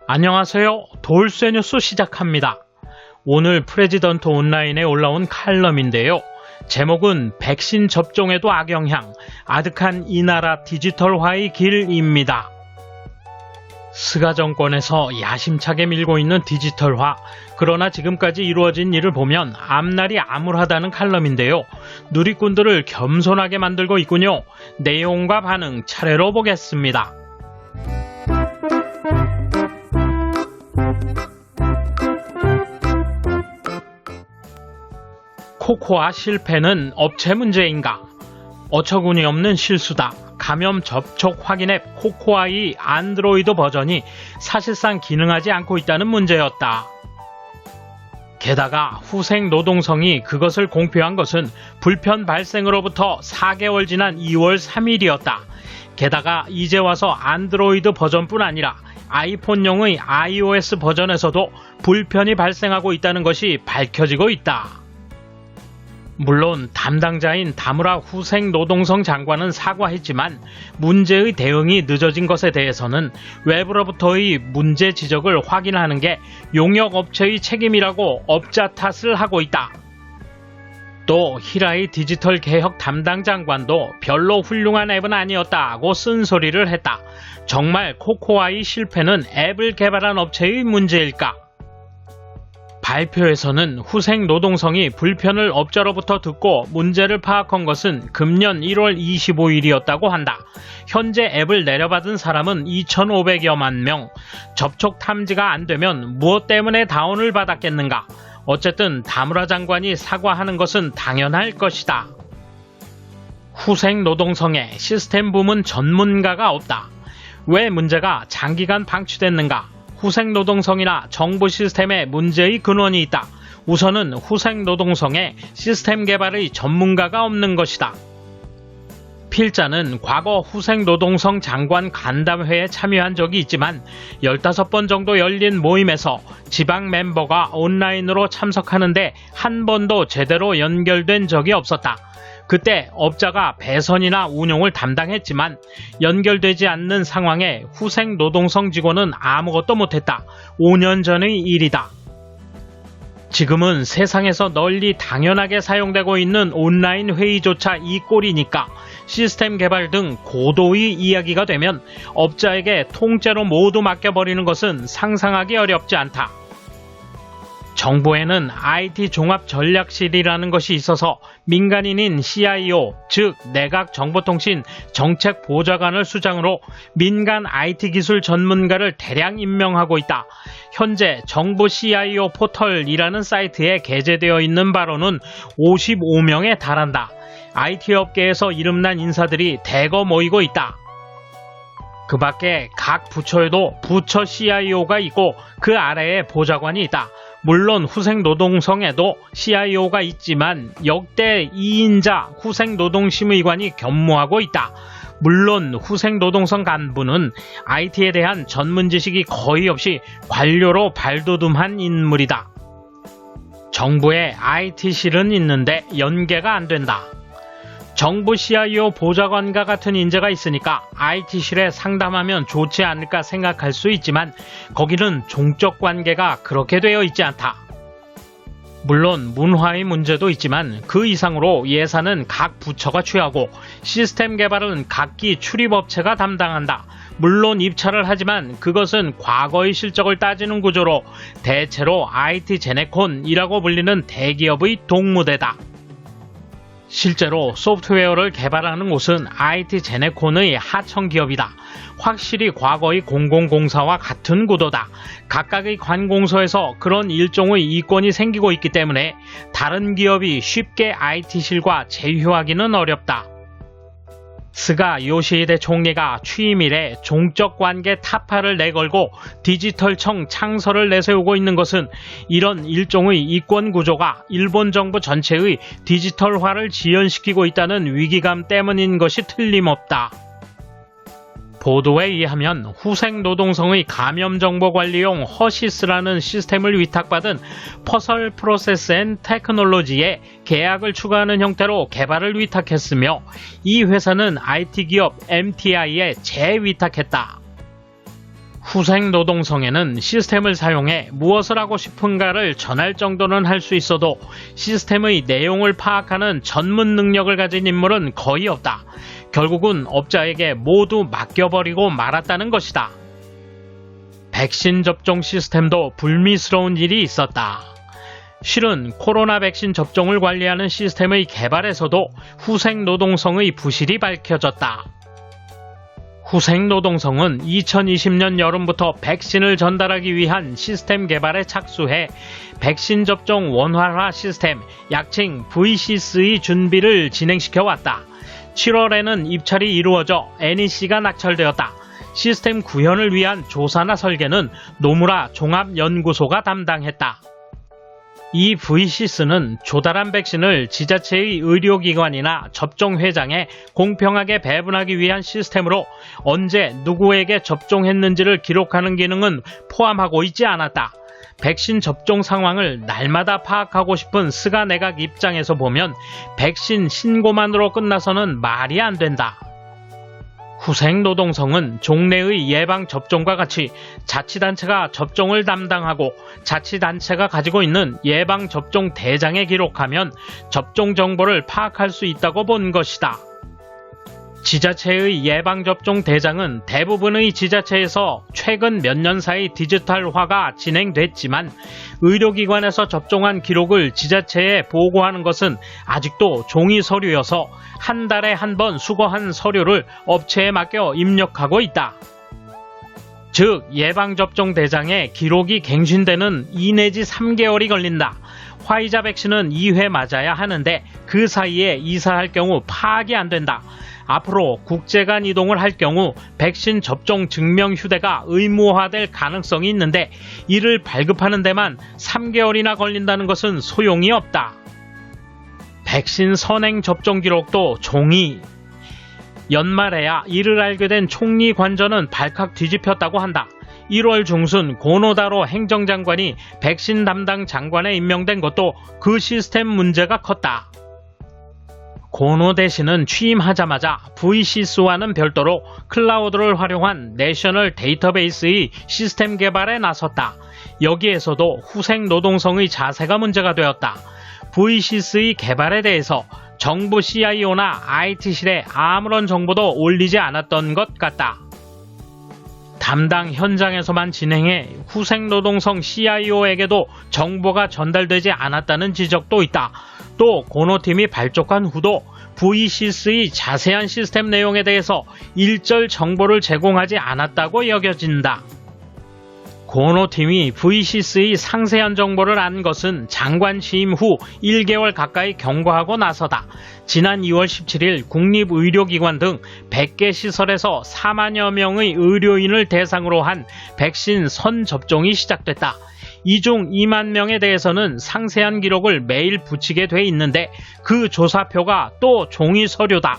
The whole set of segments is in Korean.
안녕하세요. 돌쇠 뉴스 시작합니다. 오늘 프레지던트 온라인에 올라온 칼럼인데요. 제목은 백신 접종에도 악영향, 아득한 이 나라 디지털화의 길입니다. 스가 정권에서 야심차게 밀고 있는 디지털화, 그러나 지금까지 이루어진 일을 보면 앞날이 암울하다는 칼럼인데요. 누리꾼들을 겸손하게 만들고 있군요. 내용과 반응 차례로 보겠습니다. 코코아 실패는 업체 문제인가? 어처구니 없는 실수다. 감염 접촉 확인 앱 코코아의 안드로이드 버전이 사실상 기능하지 않고 있다는 문제였다. 게다가 후생 노동성이 그것을 공표한 것은 불편 발생으로부터 4개월 지난 2월 3일이었다. 게다가 이제 와서 안드로이드 버전뿐 아니라 아이폰용의 iOS 버전에서도 불편이 발생하고 있다는 것이 밝혀지고 있다. 물론 담당자인 다무라 후생 노동성 장관은 사과했지만 문제의 대응이 늦어진 것에 대해서는 외부로부터의 문제 지적을 확인하는 게 용역업체의 책임이라고 업자 탓을 하고 있다. 또 히라이 디지털 개혁 담당 장관도 별로 훌륭한 앱은 아니었다고 쓴소리를 했다. 정말 코코아의 실패는 앱을 개발한 업체의 문제일까? 발표에서는 후생 노동성이 불편을 업자로부터 듣고 문제를 파악한 것은 금년 1월 25일이었다고 한다. 현재 앱을 내려받은 사람은 2,500여만 명. 접촉 탐지가 안 되면 무엇 때문에 다운을 받았겠는가? 어쨌든 다무라 장관이 사과하는 것은 당연할 것이다. 후생 노동성에 시스템 부문 전문가가 없다. 왜 문제가 장기간 방치됐는가? 후생 노동성이나 정부 시스템에 문제의 근원이 있다. 우선은 후생 노동성에 시스템 개발의 전문가가 없는 것이다. 필자는 과거 후생 노동성 장관 간담회에 참여한 적이 있지만 15번 정도 열린 모임에서 지방 멤버가 온라인으로 참석하는데 한 번도 제대로 연결된 적이 없었다. 그때 업자가 배선이나 운용을 담당했지만 연결되지 않는 상황에 후생 노동성 직원은 아무것도 못했다. 5년 전의 일이다. 지금은 세상에서 널리 당연하게 사용되고 있는 온라인 회의조차 이 꼴이니까 시스템 개발 등 고도의 이야기가 되면 업자에게 통째로 모두 맡겨버리는 것은 상상하기 어렵지 않다. 정부에는 IT 종합전략실이라는 것이 있어서 민간인인 CIO, 즉 내각정보통신 정책보좌관을 수장으로 민간 IT 기술 전문가를 대량 임명하고 있다. 현재 정부 CIO 포털이라는 사이트에 게재되어 있는 바로는 55명에 달한다. IT 업계에서 이름난 인사들이 대거 모이고 있다. 그 밖에 각 부처에도 부처 CIO가 있고 그 아래에 보좌관이 있다. 물론 후생 노동성에도 CIO가 있지만 역대 2인자 후생 노동심의관이 겸무하고 있다. 물론 후생 노동성 간부는 IT에 대한 전문 지식이 거의 없이 관료로 발돋움한 인물이다. 정부에 IT실은 있는데 연계가 안 된다. 정부 CIO 보좌관과 같은 인재가 있으니까 IT실에 상담하면 좋지 않을까 생각할 수 있지만 거기는 종적 관계가 그렇게 되어 있지 않다. 물론 문화의 문제도 있지만 그 이상으로 예산은 각 부처가 취하고 시스템 개발은 각기 출입업체가 담당한다. 물론 입찰을 하지만 그것은 과거의 실적을 따지는 구조로 대체로 IT 제네콘이라고 불리는 대기업의 동무대다. 실제로 소프트웨어를 개발하는 곳은 IT 제네콘의 하청기업이다. 확실히 과거의 공공공사와 같은 구도다. 각각의 관공서에서 그런 일종의 이권이 생기고 있기 때문에 다른 기업이 쉽게 IT실과 제휴하기는 어렵다. 스가 요시히데 총리가 취임 이래 종적 관계 타파를 내걸고 디지털청 창설을 내세우고 있는 것은 이런 일종의 이권 구조가 일본 정부 전체의 디지털화를 지연시키고 있다는 위기감 때문인 것이 틀림없다. 보도에 의하면 후생 노동성의 감염정보관리용 허시스라는 시스템을 위탁받은 퍼설 프로세스 앤 테크놀로지에 계약을 추가하는 형태로 개발을 위탁했으며 이 회사는 IT기업 MTI에 재위탁했다. 후생노동성에는 시스템을 사용해 무엇을 하고 싶은가를 전할 정도는 할 수 있어도 시스템의 내용을 파악하는 전문 능력을 가진 인물은 거의 없다. 결국은 업자에게 모두 맡겨버리고 말았다는 것이다. 백신 접종 시스템도 불미스러운 일이 있었다. 실은 코로나 백신 접종을 관리하는 시스템의 개발에서도 후생노동성의 부실이 밝혀졌다. 후생노동성은 2020년 여름부터 백신을 전달하기 위한 시스템 개발에 착수해 백신 접종 원활화 시스템, 약칭 VCS의 준비를 진행시켜 왔다. 7월에는 입찰이 이루어져 NEC가 낙찰되었다. 시스템 구현을 위한 조사나 설계는 노무라 종합연구소가 담당했다. 이 VCS는 조달한 백신을 지자체의 의료기관이나 접종회장에 공평하게 배분하기 위한 시스템으로 언제 누구에게 접종했는지를 기록하는 기능은 포함하고 있지 않았다. 백신 접종 상황을 날마다 파악하고 싶은 스가 내각 입장에서 보면 백신 신고만으로 끝나서는 말이 안 된다. 후생노동성은 종래의 예방접종과 같이 자치단체가 접종을 담당하고 자치단체가 가지고 있는 예방접종 대장에 기록하면 접종 정보를 파악할 수 있다고 본 것이다. 지자체의 예방접종 대장은 대부분의 지자체에서 최근 몇 년 사이 디지털화가 진행됐지만 의료기관에서 접종한 기록을 지자체에 보고하는 것은 아직도 종이 서류여서 한 달에 한 번 수거한 서류를 업체에 맡겨 입력하고 있다. 즉 예방접종 대장에 기록이 갱신되는 2 내지 3개월이 걸린다. 화이자 백신은 2회 맞아야 하는데 그 사이에 이사할 경우 파악이 안 된다. 앞으로 국제간 이동을 할 경우 백신 접종 증명 휴대가 의무화될 가능성이 있는데 이를 발급하는 데만 3개월이나 걸린다는 것은 소용이 없다. 백신 선행 접종 기록도 종이. 연말에야 이를 알게 된 총리 관저는 발칵 뒤집혔다고 한다. 1월 중순 고노다로 행정장관이 백신 담당 장관에 임명된 것도 그 시스템 문제가 컸다. 고노대 씨는 취임하자마자 VCS와는 별도로 클라우드를 활용한 내셔널 데이터베이스의 시스템 개발에 나섰다. 여기에서도 후생노동성의 자세가 문제가 되었다. VCS의 개발에 대해서 정부 CIO나 IT실에 아무런 정보도 올리지 않았던 것 같다. 담당 현장에서만 진행해 후생노동성 CIO에게도 정보가 전달되지 않았다는 지적도 있다. 또 고노팀이 발족한 후도 VCS의 자세한 시스템 내용에 대해서 일절 정보를 제공하지 않았다고 여겨진다. 고노팀이 VCS의 상세한 정보를 안 것은 장관 취임 후 1개월 가까이 경과하고 나서다. 지난 2월 17일 국립의료기관 등 100개 시설에서 4만여 명의 의료인을 대상으로 한 백신 선접종이 시작됐다. 이 중 2만 명에 대해서는 상세한 기록을 매일 붙이게 돼 있는데 그 조사표가 또 종이 서류다.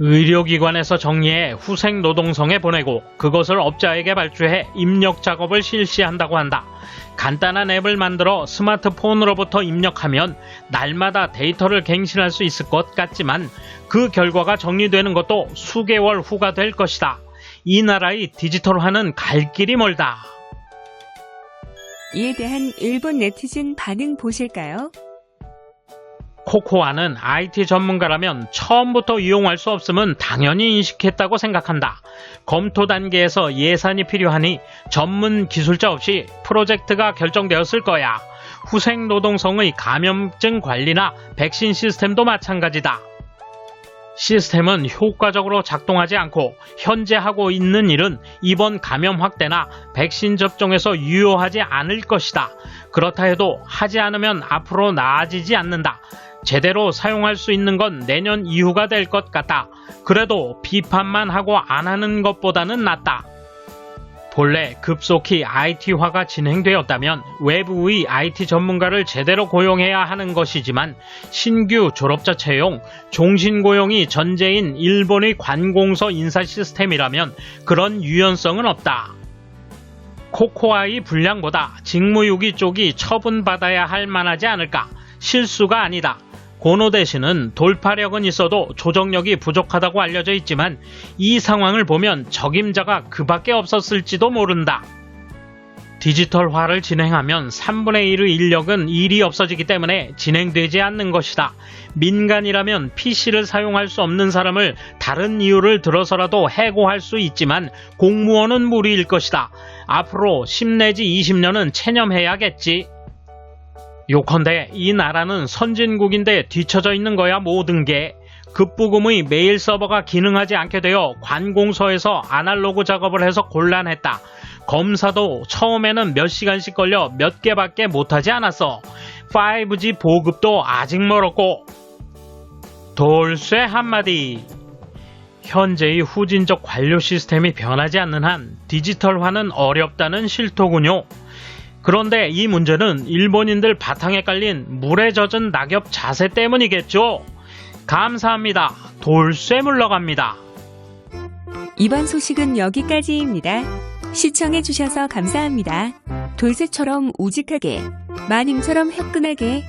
의료기관에서 정리해 후생노동성에 보내고 그것을 업자에게 발주해 입력 작업을 실시한다고 한다. 간단한 앱을 만들어 스마트폰으로부터 입력하면 날마다 데이터를 갱신할 수 있을 것 같지만 그 결과가 정리되는 것도 수개월 후가 될 것이다. 이 나라의 디지털화는 갈 길이 멀다. 이에 대한 일본 네티즌 반응 보실까요? 코코아는 IT 전문가라면 처음부터 이용할 수 없음은 당연히 인식했다고 생각한다. 검토 단계에서 예산이 필요하니 전문 기술자 없이 프로젝트가 결정되었을 거야. 후생노동성의 감염증 관리나 백신 시스템도 마찬가지다. 시스템은 효과적으로 작동하지 않고 현재 하고 있는 일은 이번 감염 확대나 백신 접종에서 유효하지 않을 것이다. 그렇다 해도 하지 않으면 앞으로 나아지지 않는다. 제대로 사용할 수 있는 건 내년 이후가 될 것 같다. 그래도 비판만 하고 안 하는 것보다는 낫다. 본래 급속히 IT화가 진행되었다면 외부의 IT 전문가를 제대로 고용해야 하는 것이지만 신규 졸업자 채용, 종신 고용이 전제인 일본의 관공서 인사 시스템이라면 그런 유연성은 없다. 코코아의 분량보다 직무유기 쪽이 처분받아야 할 만하지 않을까? 실수가 아니다. 고노대 씨는 돌파력은 있어도 조정력이 부족하다고 알려져 있지만 이 상황을 보면 적임자가 그밖에 없었을지도 모른다. 디지털화를 진행하면 3분의 1의 인력은 일이 없어지기 때문에 진행되지 않는 것이다. 민간이라면 PC를 사용할 수 없는 사람을 다른 이유를 들어서라도 해고할 수 있지만 공무원은 무리일 것이다. 앞으로 10 내지 20년은 체념해야겠지. 요컨대 이 나라는 선진국인데 뒤처져 있는 거야 모든 게. 급부금의 메일 서버가 기능하지 않게 되어 관공서에서 아날로그 작업을 해서 곤란했다. 검사도 처음에는 몇 시간씩 걸려 몇 개밖에 못하지 않았어. 5G 보급도 아직 멀었고. 돌쇠 한마디. 현재의 후진적 관료 시스템이 변하지 않는 한 디지털화는 어렵다는 실토군요. 그런데 이 문제는 일본인들 바탕에 깔린 물에 젖은 낙엽 자세 때문이겠죠. 감사합니다. 돌쇠 물러갑니다. 이번 소식은 여기까지입니다. 시청해주셔서 감사합니다. 돌쇠처럼 우직하게, 마님처럼 화끈하게